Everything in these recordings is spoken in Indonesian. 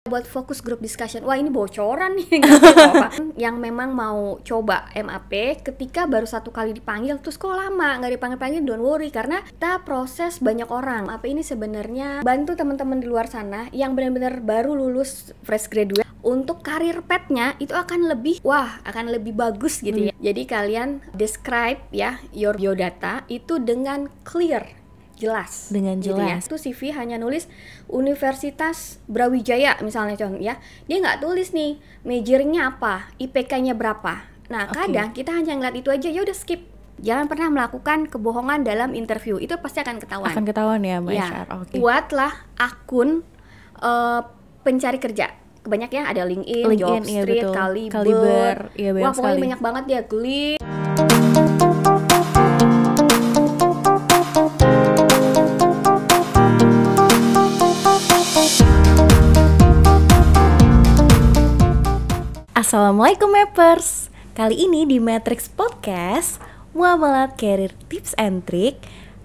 buat fokus group discussion. Wah, ini bocoran nih, nggak apa-apa. Yang memang mau coba MAP ketika baru 1 kali dipanggil terus kok lama nggak dipanggil-panggil, don't worry, karena kita proses banyak orang. MAP ini sebenarnya bantu teman-teman di luar sana yang benar-benar baru lulus fresh graduate untuk karir path-nya itu akan lebih bagus gitu ya. Jadi kalian describe ya your biodata itu dengan clear, jelas. Dengan jelas. Gitu ya. Itu CV hanya nulis Universitas Brawijaya misalnya contoh ya. Dia nggak tulis nih majornya apa, IPK-nya berapa. Nah, kadang kita hanya ngeliat itu aja, ya udah skip. Jangan pernah melakukan kebohongan dalam interview. Itu pasti akan ketahuan. Akan ketahuan ya, Mbak HR. Buatlah akun pencari kerja. Banyak ya, ada LinkedIn, Jobstreet, iya, Kaliber. Iya, wah, pokoknya banyak banget ya, Glee. Assalamualaikum Mappers. Kali ini di Matrix Podcast Muamalat Career Tips and Trick.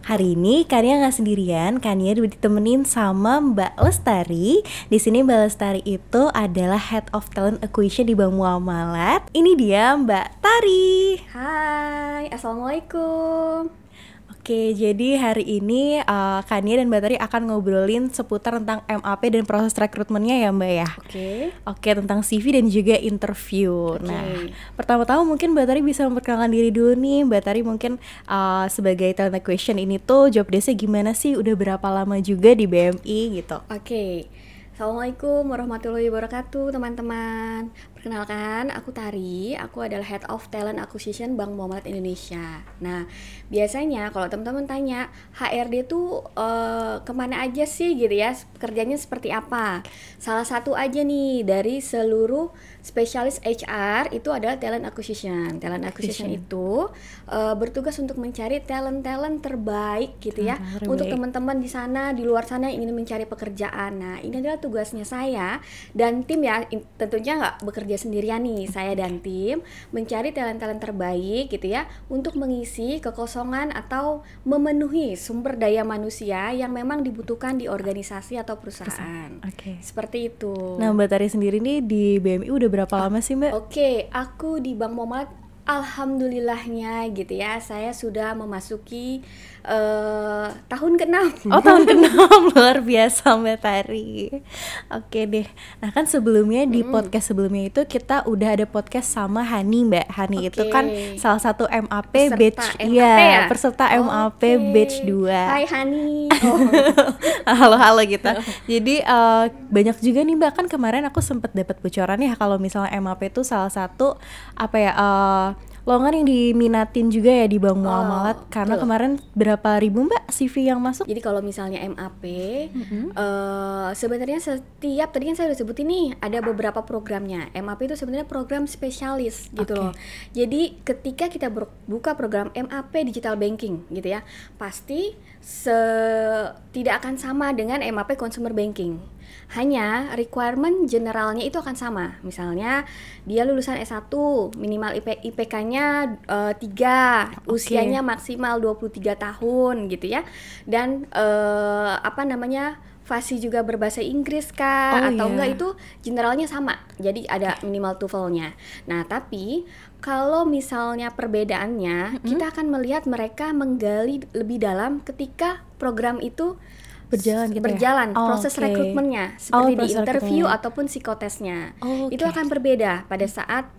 Hari ini Kania nggak sendirian, Kania ditemenin sama Mbak Lestari. Di sini Mbak Lestari itu adalah Head of Talent Acquisition di Bank Muamalat. Ini dia Mbak Tari. Hai, Assalamualaikum. Oke, jadi hari ini Kania dan Mbak Tari akan ngobrolin seputar tentang MAP dan proses rekrutmennya ya Mbak ya. Oke, tentang CV dan juga interview. Nah, pertama-tama mungkin Mbak Tari bisa memperkenalkan diri dulu nih. Mbak Tari mungkin sebagai talent acquisition ini tuh job desk-nya gimana sih? Udah berapa lama juga di BMI gitu? Oke. Assalamualaikum warahmatullahi wabarakatuh teman-teman. Perkenalkan, aku Tari, aku adalah Head of Talent Acquisition Bank Muamalat Indonesia. Nah, biasanya kalau teman-teman tanya, HRD tuh kemana aja sih gitu ya, kerjanya seperti apa? Salah satu aja nih dari seluruh spesialis HR itu adalah Talent Acquisition. Talent Acquisition itu bertugas untuk mencari talent-talent terbaik gitu ya, untuk teman-teman di sana, di luar sana yang ingin mencari pekerjaan. Nah, ini adalah tugasnya saya dan tim ya, tentunya nggak bekerja sendirian nih, saya dan tim mencari talent-talent terbaik gitu ya untuk mengisi kekosongan atau memenuhi sumber daya manusia yang memang dibutuhkan di organisasi atau perusahaan. Seperti itu. Nah, Mbak Tari sendiri nih di BMI udah berapa lama sih Mbak? Aku di Bank Muamalat alhamdulillahnya gitu ya, saya sudah memasuki tahun ke-6. Oh, tahun ke-6, luar biasa Mbak Tari. Oke deh. Nah kan sebelumnya di podcast sebelumnya itu kita udah ada podcast sama Hani Mbak. Hani itu kan salah satu MAP batch peserta MAP batch 2. Hai Hani. Halo gitu. Jadi banyak juga nih Mbak, kan kemarin aku sempet dapat bocoran ya kalau misalnya MAP itu salah satu lowongan yang diminatin juga ya di Bank Muamalat, karena kemarin berapa ribu Mbak CV yang masuk? Jadi kalau misalnya MAP sebenarnya setiap, tadi kan saya udah sebutin nih ada beberapa programnya. MAP itu sebenarnya program spesialis gitu loh. Jadi ketika kita buka program MAP Digital Banking gitu ya, pasti tidak akan sama dengan MAP Consumer Banking. Hanya requirement generalnya itu akan sama. Misalnya dia lulusan S1, minimal IPK-nya 3, usianya maksimal 23 tahun gitu ya. Dan fasih juga berbahasa Inggris kah atau enggak, itu generalnya sama. Jadi ada minimal TOEFL-nya. Nah, tapi kalau misalnya perbedaannya, kita akan melihat mereka menggali lebih dalam ketika program itu berjalan proses rekrutmennya, seperti di interview ataupun psikotesnya. Itu akan berbeda pada saat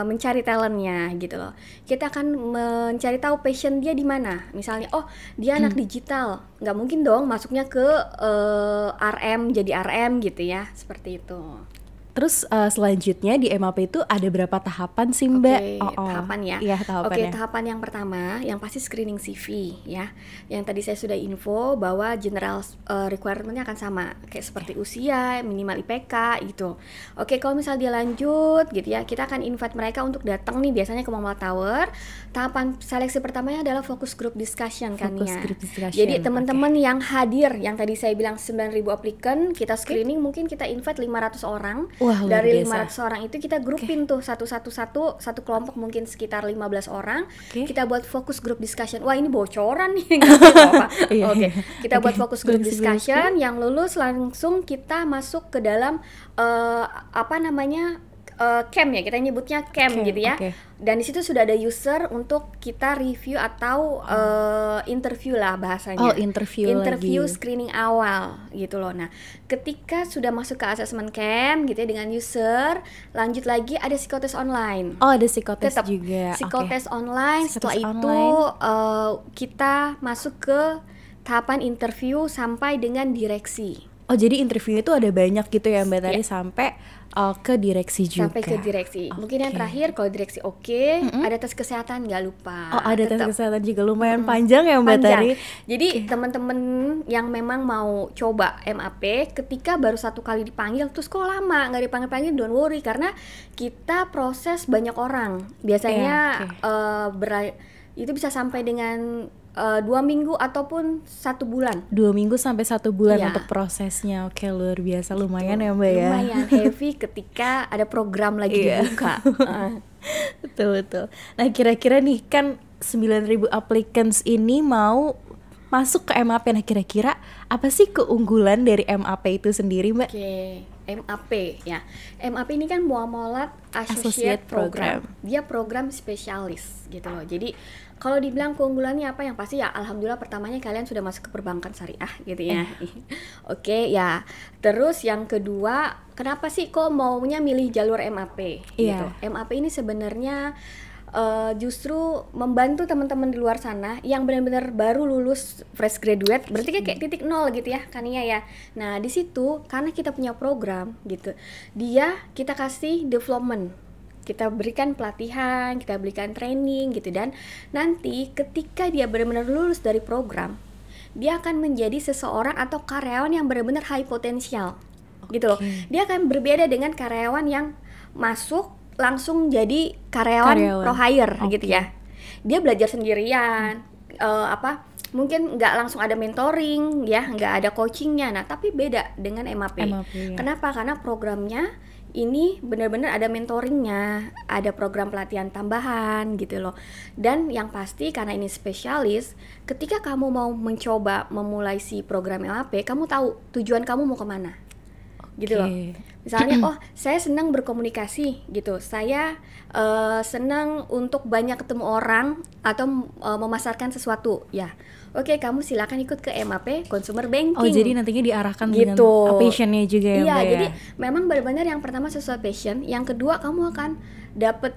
mencari talentnya gitu loh. Kita akan mencari tahu passion dia di mana. Misalnya, dia anak digital, nggak mungkin dong masuknya ke jadi RM gitu ya, seperti itu. Terus selanjutnya di MAP itu ada berapa tahapan sih Mbak? Tahapan ya. Iya, tahapannya. Tahapan yang pertama yang pasti screening CV ya. Yang tadi saya sudah info bahwa general requirement-nya akan sama, kayak seperti usia, minimal IPK gitu. Kalau misal dia lanjut gitu ya, kita akan invite mereka untuk datang nih biasanya ke Muamalat Tower. Tahapan seleksi pertamanya adalah focus group discussion kan ya. Jadi teman-teman yang hadir, yang tadi saya bilang 9.000 applicant, kita screening mungkin kita invite 500 orang. Wah, luar Dari biasa. 500 orang itu kita grupin tuh satu kelompok mungkin sekitar 15 orang. Kita buat fokus group discussion. Wah, ini bocoran nih. Oke. Kita buat fokus group discussion, yang lulus langsung kita masuk ke dalam camp ya, kita nyebutnya camp gitu ya. Dan di situ sudah ada user untuk kita review atau interview lah bahasanya. Interview lagi. Screening awal gitu loh. Nah, ketika sudah masuk ke assessment camp gitu ya dengan user, lanjut lagi ada psikotes online. Ada psikotes juga. Psikotes online. Setelah itu kita masuk ke tahapan interview sampai dengan direksi. Jadi interview itu ada banyak gitu ya Mbak Tari, sampai ke direksi juga. Sampai ke direksi. Mungkin yang terakhir kalau direksi ada tes kesehatan, nggak lupa. Ada tes kesehatan juga, lumayan panjang ya Mbak Tari. Jadi teman-teman yang memang mau coba MAP, ketika baru satu kali dipanggil terus kok lama nggak dipanggil, don't worry, karena kita proses banyak orang. Biasanya itu bisa sampai dengan 2 minggu ataupun 1 bulan. 2 minggu sampai 1 bulan untuk prosesnya. Oke, luar biasa, lumayan ya Mbak ya. Lumayan heavy ketika ada program lagi dibuka. Betul. Nah, kira-kira nih kan 9.000 applicants ini mau masuk ke MAP. Nah, kira-kira apa sih keunggulan dari MAP itu sendiri Mbak? MAP ya. MAP ini kan Muamalat Associate Program. Dia program spesialis gitu loh. Jadi kalau dibilang keunggulannya apa, yang pasti ya alhamdulillah pertamanya kalian sudah masuk ke perbankan syariah gitu ya. Oke ya. Terus yang kedua, kenapa sih kok maunya milih jalur MAP gitu. MAP ini sebenarnya justru membantu teman-teman di luar sana yang benar-benar baru lulus fresh graduate, berarti kayak titik nol gitu ya Kania ya. Nah di situ karena kita punya program gitu, kita kasih development, kita berikan pelatihan, kita berikan training gitu, dan nanti ketika dia benar-benar lulus dari program, dia akan menjadi seseorang atau karyawan yang benar-benar high potensial gitu loh. Dia akan berbeda dengan karyawan yang masuk langsung jadi karyawan pro hire gitu ya. Dia belajar sendirian, mungkin nggak langsung ada mentoring ya, nggak ada coachingnya. Nah tapi beda dengan MAP. Kenapa? Karena programnya ini benar-benar ada mentoringnya, ada program pelatihan tambahan gitu loh. Dan yang pasti karena ini spesialis, ketika kamu mau mencoba memulai si program MAP, kamu tahu tujuan kamu mau kemana gitu loh. Misalnya, saya senang berkomunikasi gitu, saya senang untuk banyak ketemu orang atau memasarkan sesuatu ya. Oke, kamu silakan ikut ke MAP Consumer Banking. Jadi nantinya diarahkan gitu dengan passionnya juga ya Mbak. Iya, jadi memang benar-benar yang pertama sesuai passion, yang kedua kamu akan dapet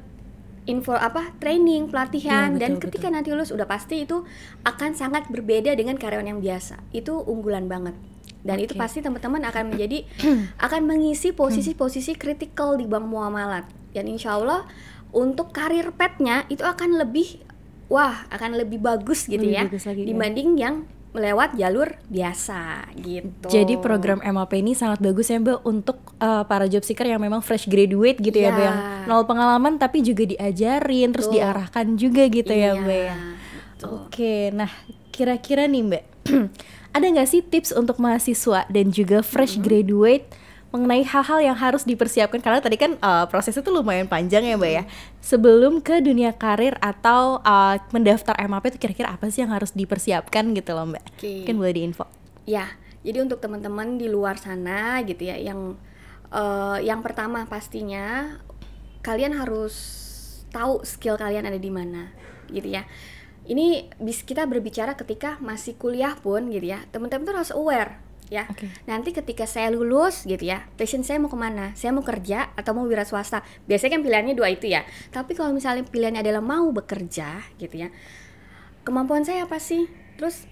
info training, pelatihan, dan ketika nanti lulus udah pasti itu akan sangat berbeda dengan karyawan yang biasa. Itu unggulan banget. Dan itu pasti teman-teman akan menjadi akan mengisi posisi-posisi kritikal di bank muamalat. Dan insya Allah untuk karir path-nya itu akan lebih bagus gitu ya dibanding yang melewat jalur biasa gitu. Jadi program MAP ini sangat bagus ya Mbak untuk para job seeker yang memang fresh graduate gitu ya Mbak, yang nol pengalaman tapi juga diajarin terus diarahkan juga gitu ya Mbak ya. Oke, nah kira-kira nih Mbak ada nggak sih tips untuk mahasiswa dan juga fresh graduate mengenai hal-hal yang harus dipersiapkan, karena tadi kan prosesnya tuh lumayan panjang ya Mbak ya, sebelum ke dunia karir atau mendaftar MAP itu kira-kira apa sih yang harus dipersiapkan gitu loh Mbak? Mungkin boleh diinfo. Ya, jadi untuk teman-teman di luar sana gitu ya, yang pertama pastinya kalian harus tahu skill kalian ada di mana gitu ya. Ini kita berbicara ketika masih kuliah pun gitu ya, teman-teman tuh harus aware ya. Nanti ketika saya lulus gitu ya, passion saya mau kemana? Saya mau kerja atau mau wira swasta? Biasanya kan pilihannya dua itu ya. Tapi kalau misalnya pilihannya adalah mau bekerja gitu ya, kemampuan saya apa sih? Terus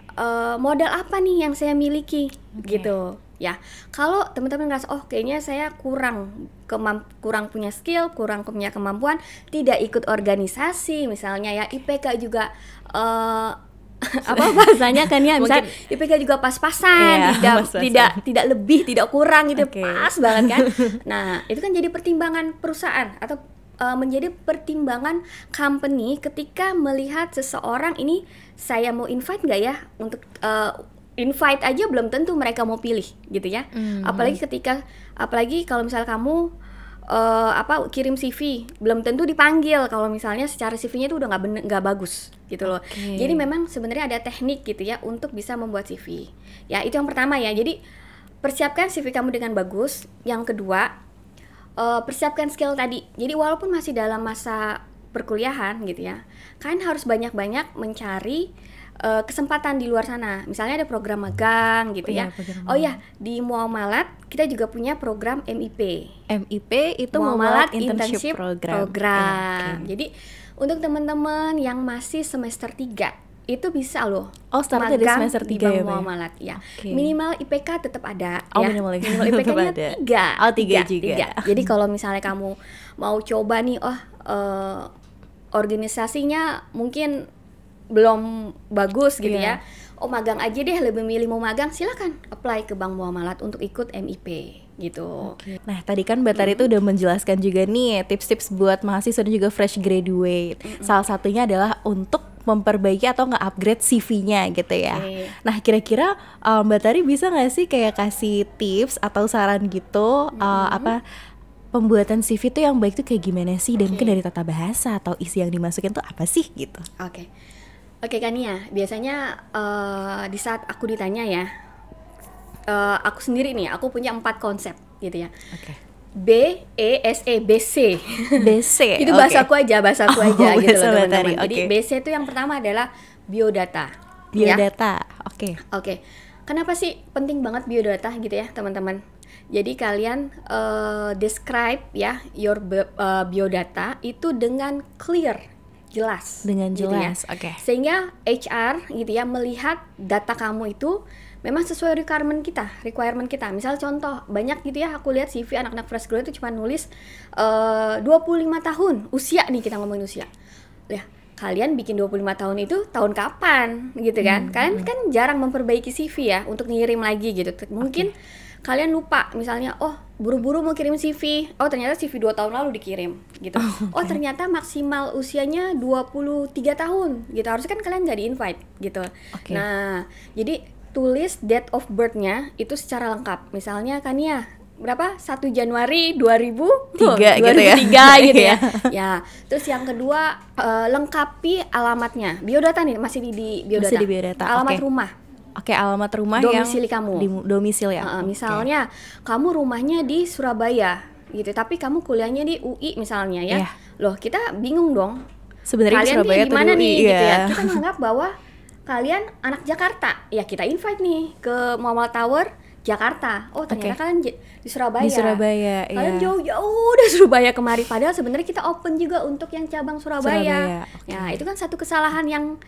modal apa nih yang saya miliki gitu ya. Kalau teman-teman ngerasa kayaknya saya kurang punya skill, kurang punya kemampuan, tidak ikut organisasi misalnya ya, IPK juga bahasanya kan ya, misalnya IPK juga pas-pasan, tidak lebih tidak kurang gitu, pas banget kan. Nah itu kan jadi pertimbangan perusahaan atau menjadi pertimbangan company ketika melihat seseorang ini, saya mau invite nggak ya untuk invite aja belum tentu mereka mau pilih gitu ya. Apalagi kalau misal kamu kirim CV, belum tentu dipanggil kalau misalnya secara CV-nya itu udah nggak bagus gitu loh. Jadi memang sebenarnya ada teknik gitu ya untuk bisa membuat CV. Ya itu yang pertama ya. Jadi persiapkan CV kamu dengan bagus. Yang kedua, persiapkan skill tadi. Jadi walaupun masih dalam masa perkuliahan gitu ya, kalian harus banyak-banyak mencari kesempatan di luar sana. Misalnya ada program magang gitu ya. Oh ya, di Muamalat kita juga punya program MIP. MIP itu Muamalat Internship Program. Jadi untuk teman-teman yang masih semester 3 itu bisa loh. Oh, start dari semester 3 ya, Muamalat ya. Minimal IPK tetap ada ya. Minimal IPK-nya 3. Oh, 3 juga. Jadi kalau misalnya kamu mau coba nih, organisasinya mungkin belum bagus gitu ya. Oh, magang aja deh, lebih milih mau magang, silakan apply ke Bank Muamalat untuk ikut MIP gitu. Nah, tadi kan Mbak Tari itu udah menjelaskan juga nih tips-tips buat mahasiswa dan juga fresh graduate. Salah satunya adalah untuk memperbaiki atau nge-upgrade CV-nya gitu ya. Nah, kira-kira Mbak Tari bisa nggak sih kayak kasih tips atau saran gitu pembuatan CV tuh yang baik tuh kayak gimana sih, dan mungkin dari tata bahasa atau isi yang dimasukin tuh apa sih gitu. Oke Kania, biasanya di saat aku ditanya ya, aku sendiri nih, aku punya 4 konsep gitu ya. B, E, S, E, B, C. BC. Itu bahasaku aja gitu loh teman-teman. Jadi Jadi BC itu yang pertama adalah biodata. Biodata. Oke. Kenapa sih penting banget biodata gitu ya, teman-teman? Jadi kalian describe ya your biodata itu dengan clear, jelas. Dengan jelas, gitu ya. Sehingga HR gitu ya melihat data kamu itu memang sesuai requirement kita. Misal contoh, banyak gitu ya aku lihat CV anak-anak fresh graduate itu cuma nulis 25 tahun usia nih, kita ngomongin usia. Ya, kalian bikin 25 tahun itu tahun kapan gitu kan? Kalian kan jarang memperbaiki CV ya untuk ngirim lagi gitu. Mungkin kalian lupa misalnya, buru-buru mau kirim CV, ternyata CV 2 tahun lalu dikirim gitu. Ternyata maksimal usianya 23 tahun gitu. Harusnya kan kalian nggak di-invite gitu. Nah, jadi tulis date of birth-nya itu secara lengkap. Misalnya kan ya, berapa? 1 Januari 2003 gitu ya. Ya, terus yang kedua lengkapi alamatnya. Biodata nih, masih di biodata. Masih di biodata. Alamat rumah. Alamat rumah domisili yang kamu. Di domisil ya. Misalnya kamu rumahnya di Surabaya gitu, tapi kamu kuliahnya di UI misalnya ya. Loh, kita bingung dong. Sebenarnya kalian Surabaya di mana nih gitu ya. Kita menganggap bahwa kalian anak Jakarta, ya kita invite nih ke Muamalat Tower Jakarta. Ternyata kalian di Surabaya. Di Surabaya, kalian jauh-jauh dari Surabaya kemari. Padahal sebenarnya kita open juga untuk yang cabang Surabaya. Ya, itu kan satu kesalahan yang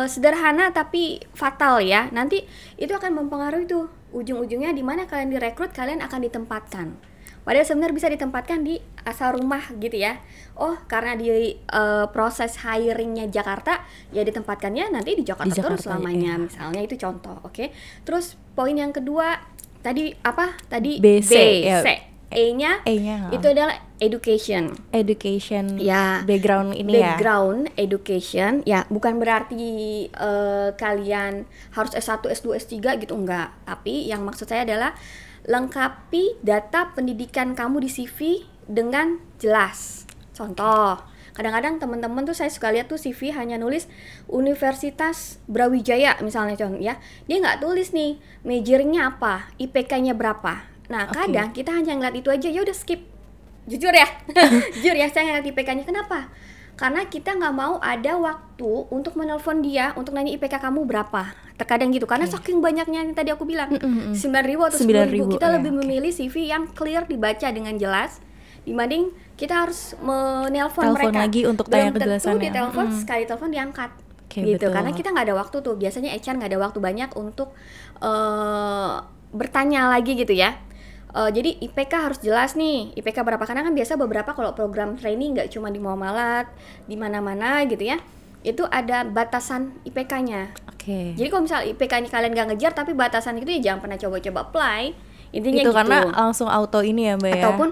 sederhana tapi fatal ya. Nanti itu akan mempengaruhi tuh ujung-ujungnya di mana kalian direkrut, kalian akan ditempatkan. Padahal sebenarnya bisa ditempatkan di asal rumah gitu ya. Karena di proses hiringnya Jakarta, ya ditempatkannya nanti di Jakarta terus selamanya. Misalnya itu contoh, oke. Terus poin yang kedua tadi apa? Tadi BC. E-nya itu adalah education. Ya. Background ini ya. Background education. Ya, bukan berarti kalian harus S1, S2, S3 gitu, enggak. Tapi yang maksud saya adalah lengkapi data pendidikan kamu di CV dengan jelas. Contoh, kadang-kadang teman-teman tuh saya suka lihat tuh CV hanya nulis Universitas Brawijaya misalnya contoh ya. Dia nggak tulis nih majoringnya apa, IPK-nya berapa. Nah, kadang kita hanya ngeliat itu aja, ya udah skip. Jujur ya, saya ngeliat IPK-nya. Kenapa? Karena kita nggak mau ada waktu untuk menelpon dia untuk nanya IPK kamu berapa. Terkadang gitu, karena saking banyaknya yang tadi aku bilang 9.000 atau 10.000, kita lebih memilih CV yang clear, dibaca dengan jelas dibanding kita harus menelpon mereka lagi untuk tanya kejelasannya. Belum tentu ditelepon, sekali telepon diangkat gitu, betul. Karena kita nggak ada waktu tuh, biasanya HR nggak ada waktu banyak untuk bertanya lagi gitu ya. Jadi IPK harus jelas nih, IPK berapa, karena kan biasa beberapa kalau program training nggak cuma di Muamalat, di mana-mana gitu ya, itu ada batasan IPK-nya. Jadi kalau misal IPK-nya kalian nggak ngejar tapi batasan itu, ya jangan pernah coba-coba apply. Intinya itu gitu. Karena langsung auto ini ya Mbak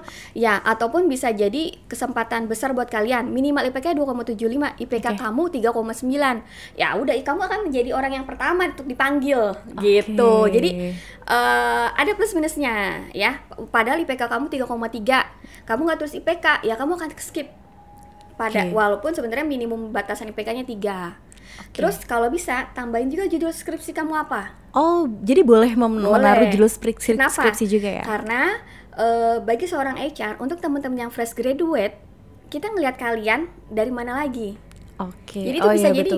Ataupun bisa jadi kesempatan besar buat kalian. Minimal IPK 2,75, IPK kamu 3,9. Ya udah, kamu akan menjadi orang yang pertama untuk dipanggil gitu. Jadi ada plus minusnya ya. Padahal IPK kamu 3,3, kamu nggak tulis IPK, ya kamu akan skip. Walaupun sebenarnya minimum batasan IPK-nya 3. Terus kalau bisa tambahin juga judul skripsi kamu apa. Oh, jadi boleh menaruh judul skripsi juga ya? Karena bagi seorang HR, untuk teman-teman yang fresh graduate, kita ngelihat kalian dari mana lagi. Jadi itu bisa jadi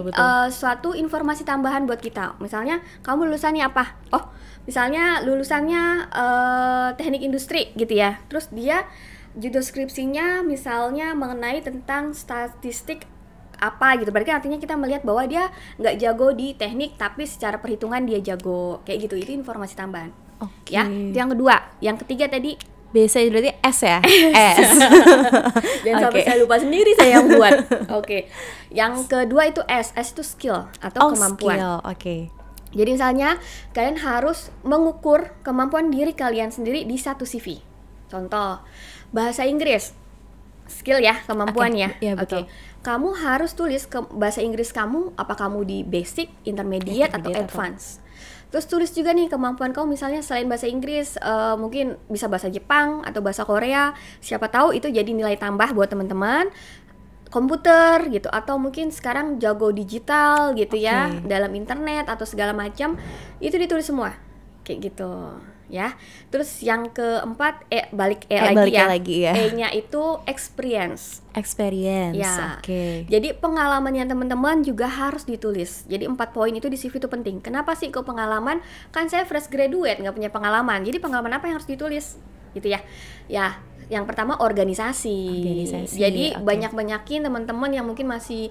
suatu informasi tambahan buat kita. Misalnya kamu lulusannya apa? Oh, misalnya lulusannya teknik industri gitu ya. Terus dia judul skripsinya misalnya mengenai tentang statistik apa gitu, berarti artinya kita melihat bahwa dia nggak jago di teknik tapi secara perhitungan dia jago, kayak gitu. Itu informasi tambahan. Ya, itu yang kedua. Yang ketiga tadi biasa berarti S ya. S. Jangan sampai saya lupa sendiri saya yang buat. Yang kedua itu S itu skill atau kemampuan. Skill. Jadi misalnya kalian harus mengukur kemampuan diri kalian sendiri di satu CV. Contoh, bahasa Inggris, skill ya, kemampuan ya. Iya, betul. Kamu harus tulis bahasa Inggris kamu, apa kamu di basic, intermediate atau advance. Terus tulis juga nih kemampuan kamu, misalnya selain bahasa Inggris, mungkin bisa bahasa Jepang atau bahasa Korea. Siapa tahu itu jadi nilai tambah buat teman-teman. Komputer gitu, atau mungkin sekarang jago digital gitu ya, dalam internet atau segala macam, itu ditulis semua kayak gitu ya. Terus yang keempat balik lagi ya. E-nya itu experience ya. Jadi pengalamannya teman-teman juga harus ditulis. Jadi 4 poin itu di CV itu penting. Kenapa sih kok pengalaman? Kan saya fresh graduate, nggak punya pengalaman. Jadi pengalaman apa yang harus ditulis gitu ya. Ya, yang pertama organisasi. Jadi banyak-banyakin teman-teman yang mungkin masih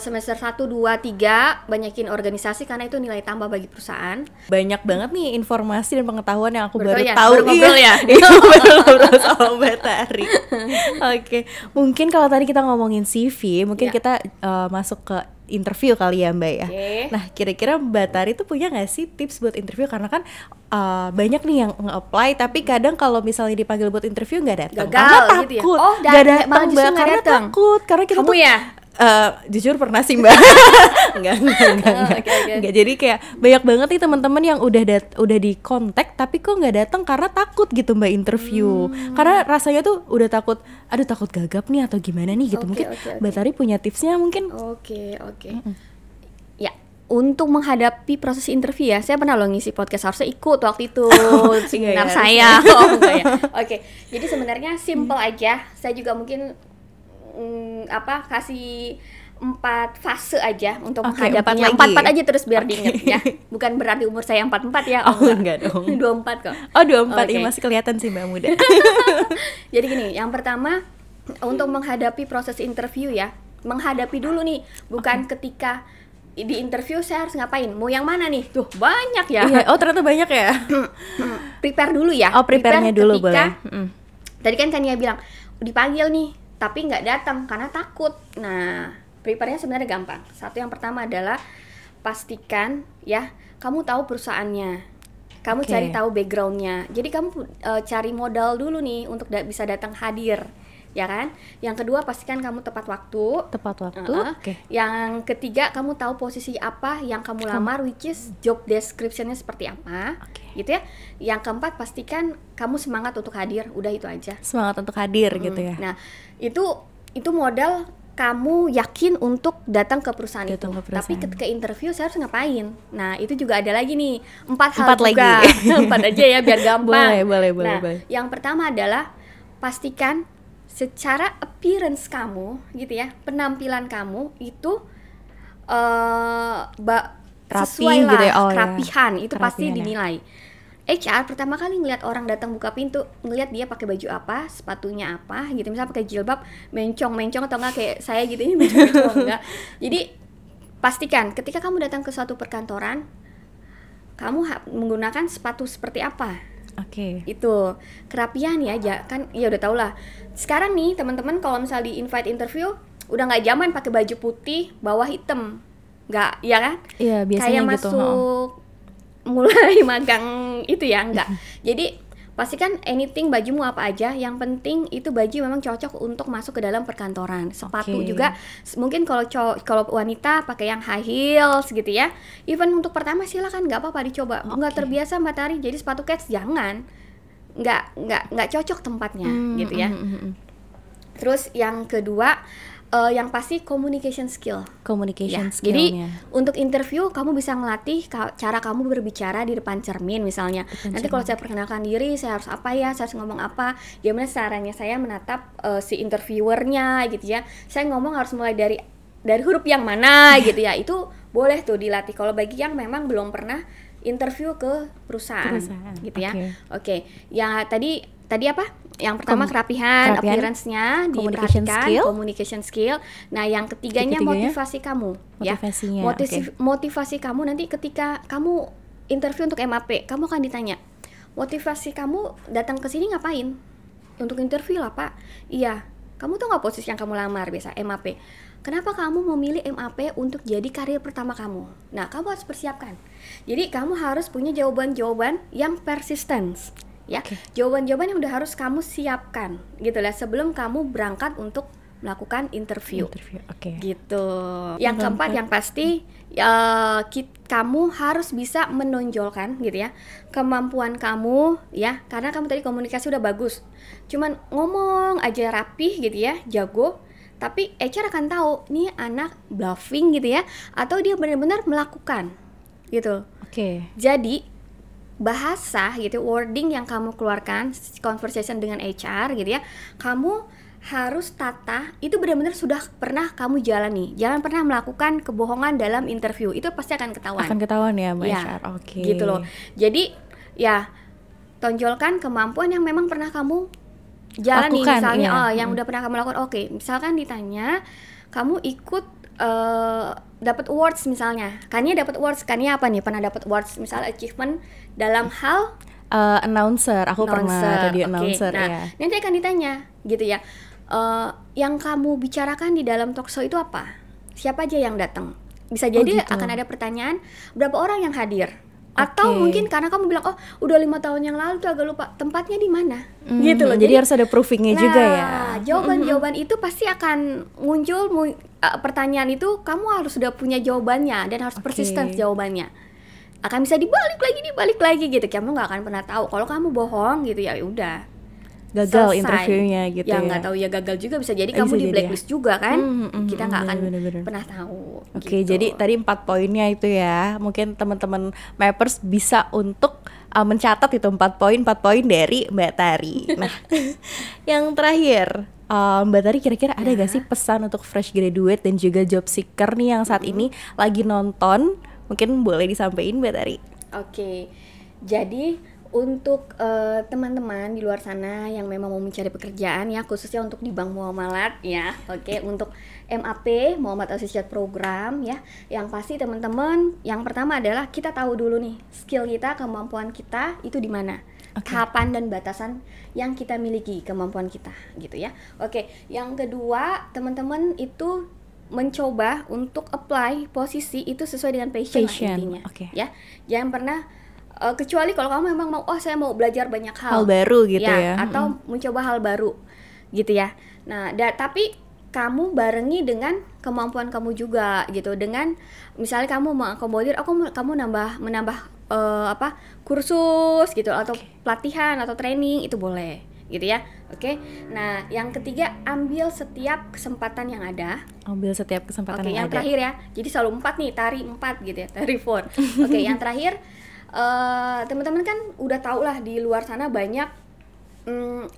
semester 1, 2, 3, banyakin organisasi karena itu nilai tambah bagi perusahaan. Banyak banget nih informasi dan pengetahuan yang aku baru ya? tahu. Baru ngobrol ya? Baru ngobrol sama Mbak Tari. Mungkin kalau tadi kita ngomongin CV, mungkin kita masuk ke interview kali ya Mbak ya. Nah, kira-kira Mbak Tari tuh punya nggak sih tips buat interview? Karena kan banyak nih yang nge-apply tapi kadang kalau misalnya dipanggil buat interview nggak datang karena takut. Gitu ya? Nggak datang Mbak, karena takut. Karena kita kamu ya? Jujur pernah sih Mbak. Enggak. Jadi kayak banyak banget nih teman-teman yang udah di kontak tapi kok nggak datang karena takut gitu Mbak interview. Karena rasanya tuh udah takut gagap nih atau gimana nih gitu. Mungkin Mbak Tari punya tipsnya mungkin. Ya, untuk menghadapi proses interview ya, saya pernah loh ngisi podcast, harusnya ikut waktu itu seminar saya. Jadi sebenarnya simple aja. Saya juga mungkin kasih 4 fase aja untuk menghadapinya. 4 aja terus biar diinget ya. Bukan berarti umur saya 44 ya. Enggak dong. 24 kok. 24 masih kelihatan sih Mbak muda. Jadi gini, yang pertama untuk menghadapi proses interview ya, menghadapi dulu nih, bukan ketika di interview saya harus ngapain, mau yang mana nih, tuh banyak ya. Ternyata banyak ya. Prepare dulu ya. Prepare-nya dulu boleh. Tadi kan Kania bilang dipanggil nih tapi nggak datang karena takut. Nah, prepare-nya sebenarnya gampang. Yang pertama adalah pastikan ya kamu tahu perusahaannya, kamu cari tahu background-nya. Jadi kamu cari modal dulu nih untuk bisa datang hadir, ya kan? Yang kedua, pastikan kamu tepat waktu. Yang ketiga, kamu tahu posisi apa yang kamu lamar, which is job description-nya seperti apa, gitu ya. Yang keempat, pastikan kamu semangat untuk hadir. Udah, itu aja. Semangat untuk hadir gitu ya. Nah, itu modal kamu yakin untuk datang ke perusahaan itu. Tapi ketika interview saya harus ngapain? Nah, itu juga ada lagi nih 4 hal juga. 4 aja ya biar gampang. Boleh. Yang pertama adalah pastikan secara appearance kamu gitu ya, penampilan kamu itu sesuai lah, gitu ya? Kerapihan itu pasti dinilai. HR pertama kali ngeliat orang datang buka pintu, ngeliat dia pakai baju apa, sepatunya apa gitu, misalnya pakai jilbab mencong atau enggak kayak saya gitu, ini mencong enggak. Jadi pastikan ketika kamu datang ke suatu perkantoran, kamu menggunakan sepatu seperti apa. Itu kerapian ya, kan ya udah tau lah. Sekarang nih teman-teman kalau misal di invite interview udah nggak zaman pakai baju putih bawah hitam, nggak, ya kan? Iya, biasanya kayak gitu. Masuk mulai magang itu ya, enggak. Jadi pastikan anything bajumu apa aja, yang penting itu baju memang cocok untuk masuk ke dalam perkantoran. Sepatu juga mungkin kalau wanita pakai yang high heels gitu ya. Even untuk pertama silakan, nggak apa-apa dicoba. Nggak terbiasa Mbak Tari, jadi sepatu kets jangan. Nggak cocok tempatnya gitu ya. Terus yang kedua, yang pasti communication skill. Jadi untuk interview kamu bisa ngelatih cara kamu berbicara di depan cermin misalnya. Nanti kalau saya perkenalkan diri, saya harus apa ya, saya harus ngomong apa, gimana caranya saya menatap si interviewernya gitu ya. Saya ngomong harus mulai dari huruf yang mana gitu ya. Itu boleh tuh dilatih kalau bagi yang memang belum pernah interview ke perusahaan. Gitu ya. Oke. Ya tadi apa? Yang pertama kerapihan appearance-nya diperhatikan, communication skill. Nah, yang ketiganya motivasi kamu, motivasi kamu nanti ketika kamu interview untuk MAP, kamu akan ditanya, motivasi kamu datang ke sini ngapain? Untuk interview lah, Pak. Iya. Kamu tahu nggak posisi yang kamu lamar biasa MAP? Kenapa kamu memilih MAP untuk jadi karir pertama kamu? Nah, kamu harus persiapkan. Jadi, kamu harus punya jawaban-jawaban yang persistence. Ya, jawaban-jawaban yang udah harus kamu siapkan gitu lah sebelum kamu berangkat untuk melakukan interview. Gitu. Yang keempat yang pasti kamu harus bisa menonjolkan gitu ya kemampuan kamu ya, karena kamu tadi komunikasi udah bagus. Cuman ngomong aja rapih gitu ya, jago, tapi HR akan tahu nih anak bluffing gitu ya atau dia benar-benar melakukan gitu. Jadi bahasa gitu, wording yang kamu keluarkan, conversation dengan HR gitu ya, kamu harus tata itu benar-benar sudah pernah kamu jalani. Jangan pernah melakukan kebohongan dalam interview, itu pasti akan ketahuan. Ya Mbak HR. Gitu loh. Jadi ya tonjolkan kemampuan yang memang pernah kamu jalani. Misalnya yang udah pernah kamu lakukan. Misalkan ditanya kamu ikut dapat awards misalnya. Kania dapat awards, Kania apa nih? Pernah dapat awards misalnya achievement dalam hal announcer. Aku pernah radio announcer. Nah, nanti akan ditanya gitu ya. Yang kamu bicarakan di dalam talk show itu apa? Siapa aja yang datang? Bisa jadi akan ada pertanyaan berapa orang yang hadir. Atau mungkin karena kamu bilang udah 5 tahun yang lalu tuh agak lupa tempatnya di mana gitu loh. Jadi harus ada proofingnya juga ya. Jawaban-jawaban itu pasti akan muncul pertanyaan itu, kamu harus sudah punya jawabannya dan harus persisten jawabannya. Akan bisa dibalik lagi gitu. Kamu nggak akan pernah tahu kalau kamu bohong gitu ya udah gagal interviewnya gitu ya. Nggak tahu ya, gagal juga bisa jadi kamu di blacklist juga kan. Kita nggak akan pernah tahu. Jadi tadi 4 poinnya itu ya. Mungkin teman-teman Mappers bisa untuk mencatat itu 4 poin dari Mbak Tari. Nah, yang terakhir, Mbak Tari kira-kira ada gak sih pesan untuk fresh graduate dan juga job seeker nih yang saat ini lagi nonton? Mungkin boleh disampaikan Mbak Tari. Jadi untuk teman-teman di luar sana yang memang mau mencari pekerjaan ya, khususnya untuk di Bank Muamalat ya, untuk MAP, Muhammad Associate Program ya, yang pasti teman-teman yang pertama adalah kita tahu dulu nih skill kita, kemampuan kita itu di mana, tahapan dan batasan yang kita miliki, kemampuan kita gitu ya. Yang kedua teman-teman itu mencoba untuk apply posisi itu sesuai dengan passion. Intinya ya, jangan pernah kecuali kalau kamu memang mau saya mau belajar banyak hal baru gitu ya atau mencoba hal baru gitu ya. Nah, tapi kamu barengi dengan kemampuan kamu juga gitu. Dengan misalnya kamu mengakomodir kamu menambah kursus gitu atau pelatihan atau training, itu boleh gitu ya. Nah, yang ketiga, ambil setiap kesempatan yang ada. Yang terakhir ya. Jadi selalu 4 nih, Tari 4 gitu ya, Tari 4. Yang terakhir, teman-teman kan udah tau lah di luar sana banyak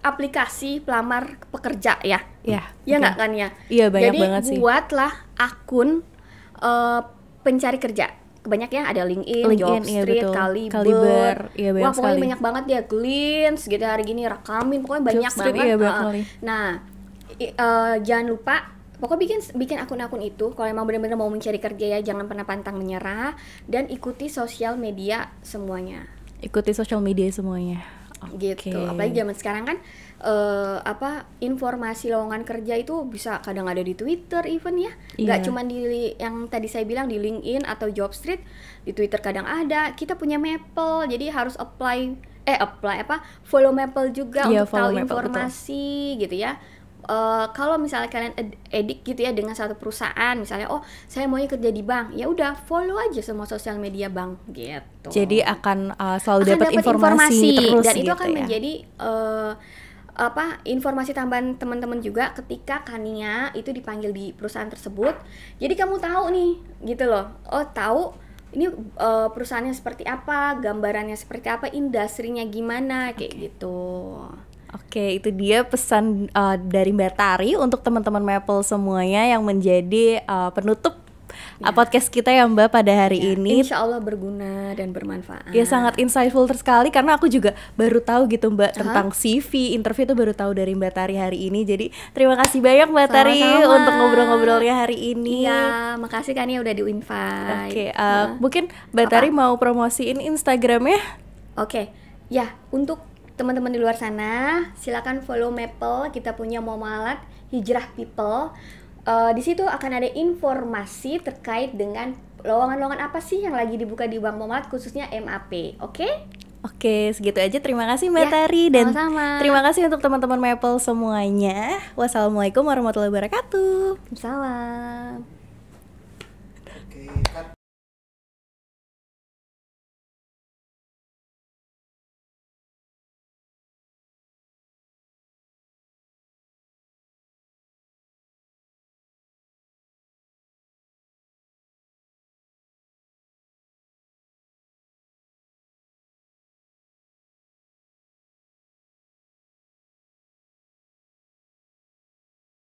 aplikasi pelamar pekerja ya. Ya nggak kan ya? Iya, banyak banget sih. Jadi buatlah akun pencari kerja. Banyak ya, ada LinkedIn, Jobstreet, Kaliber. Wah, pokoknya banyak banget ya, Glints gitu hari gini, Rekamin, pokoknya banyak banget. Nah, jangan lupa pokoknya bikin akun-akun itu kalau emang benar-benar mau mencari kerja ya, jangan pernah pantang menyerah dan ikuti sosial media semuanya. gitu. Apalagi zaman sekarang kan informasi lowongan kerja itu bisa kadang ada di Twitter even ya, nggak cuma di yang tadi saya bilang di LinkedIn atau Jobstreet, di Twitter kadang ada. Kita punya Maple, jadi harus follow Maple juga untuk tahu informasi, betul. Gitu ya. Kalau misalnya kalian edik gitu ya dengan satu perusahaan, misalnya saya maunya kerja di bank, ya udah follow aja semua sosial media bank gitu. Jadi akan selalu dapat informasi terus dan itu gitu akan menjadi informasi tambahan teman-teman juga ketika Kania itu dipanggil di perusahaan tersebut. Jadi kamu tahu nih gitu loh. Tahu ini perusahaannya seperti apa, gambarannya seperti apa, industrinya gimana kayak gitu. Oke, itu dia pesan dari Mbak Tari untuk teman-teman Maple semuanya yang menjadi penutup podcast kita ya Mbak pada hari ini. Insya Allah berguna dan bermanfaat. Ya sangat insightful sekali karena aku juga baru tahu gitu Mbak tentang CV, interview itu baru tahu dari Mbak Tari hari ini. Jadi terima kasih banyak Mbak Tari untuk ngobrol-ngobrolnya hari ini. Iya, makasih kan ya udah di-invite. Oke, mungkin Mbak Tari mau promosiin Instagramnya? Oke, ya untuk teman-teman di luar sana, silakan follow Maple. Kita punya Momalat Hijrah People. Di situ akan ada informasi terkait dengan lowongan-lowongan apa sih yang lagi dibuka di Bank Momalat, khususnya MAP. Oke, segitu aja. Terima kasih Mbak Tari dan sama-sama. Terima kasih untuk teman-teman Maple semuanya. Wassalamualaikum warahmatullahi wabarakatuh. Salam.